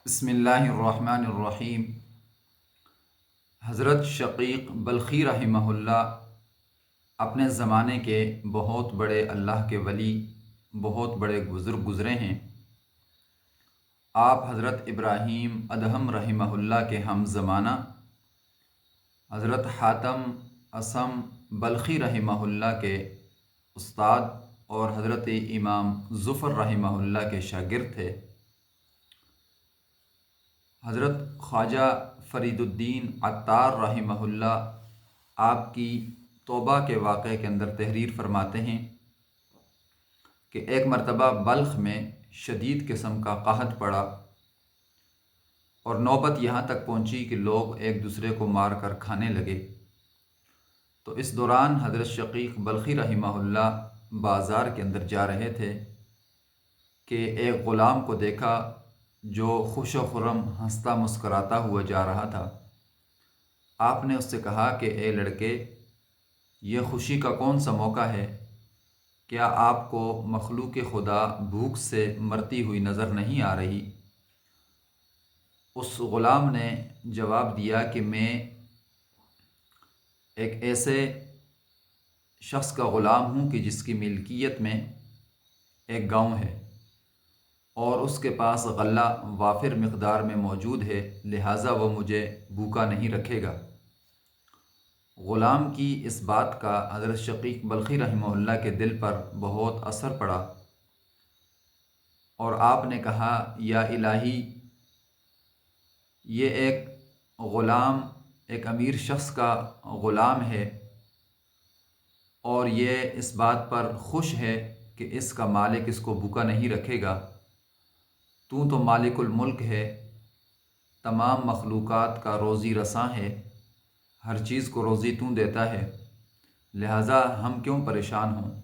بسم اللہ الرحمن الرحیم۔ حضرت شقیق بلخی رحمہ اللہ اپنے زمانے کے بہت بڑے اللہ کے ولی، بہت بڑے بزرگ گزرے ہیں۔ آپ حضرت ابراہیم ادہم رحمہ اللہ کے ہم زمانہ، حضرت حاتم اصم بلخی رحمہ اللہ کے استاد اور حضرت امام ظفر رحمہ اللہ کے شاگرد تھے۔ حضرت خواجہ فرید الدین عطار رحمہ اللہ آپ کی توبہ کے واقعے کے اندر تحریر فرماتے ہیں کہ ایک مرتبہ بلخ میں شدید قسم کا قحط پڑا اور نوبت یہاں تک پہنچی کہ لوگ ایک دوسرے کو مار کر کھانے لگے۔ تو اس دوران حضرت شقیق بلخی رحمہ اللہ بازار کے اندر جا رہے تھے کہ ایک غلام کو دیکھا جو خوش و خرم ہنستا مسکراتا ہوا جا رہا تھا۔ آپ نے اس سے کہا کہ اے لڑکے، یہ خوشی کا کون سا موقع ہے؟ کیا آپ کو مخلوق خدا بھوک سے مرتی ہوئی نظر نہیں آ رہی؟ اس غلام نے جواب دیا کہ میں ایک ایسے شخص کا غلام ہوں کہ جس کی ملکیت میں ایک گاؤں ہے اور اس کے پاس غلہ وافر مقدار میں موجود ہے، لہٰذا وہ مجھے بھوکا نہیں رکھے گا۔ غلام کی اس بات کا حضرت شقیق بلخی رحمہ اللہ کے دل پر بہت اثر پڑا اور آپ نے کہا، یا الہی، یہ ایک غلام ایک امیر شخص کا غلام ہے اور یہ اس بات پر خوش ہے کہ اس کا مالک اس کو بھوکا نہیں رکھے گا۔ تو مالک الملک ہے، تمام مخلوقات کا روزی رساں ہے، ہر چیز کو روزی تو دیتا ہے، لہٰذا ہم کیوں پریشان ہوں؟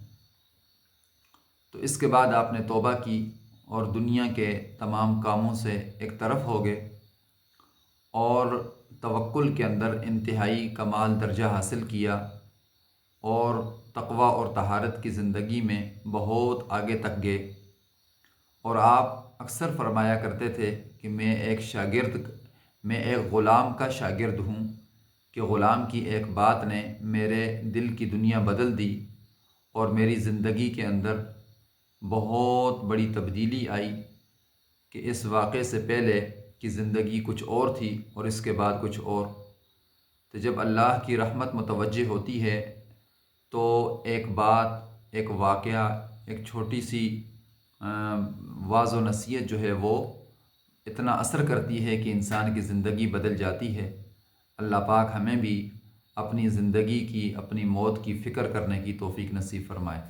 تو اس کے بعد آپ نے توبہ کی اور دنیا کے تمام کاموں سے ایک طرف ہو گئے اور توکل کے اندر انتہائی کمال درجہ حاصل کیا اور تقوی اور طہارت کی زندگی میں بہت آگے تک گئے۔ اور آپ اکثر فرمایا کرتے تھے کہ میں ایک غلام کا شاگرد ہوں کہ غلام کی ایک بات نے میرے دل کی دنیا بدل دی اور میری زندگی کے اندر بہت بڑی تبدیلی آئی کہ اس واقعے سے پہلے کی زندگی کچھ اور تھی اور اس کے بعد کچھ اور۔ تو جب اللہ کی رحمت متوجہ ہوتی ہے تو ایک بات، ایک واقعہ، ایک چھوٹی سی واعظ و نصیحت جو ہے وہ اتنا اثر کرتی ہے کہ انسان کی زندگی بدل جاتی ہے۔ اللہ پاک ہمیں بھی اپنی زندگی کی، اپنی موت کی فکر کرنے کی توفیق نصیب فرمائے۔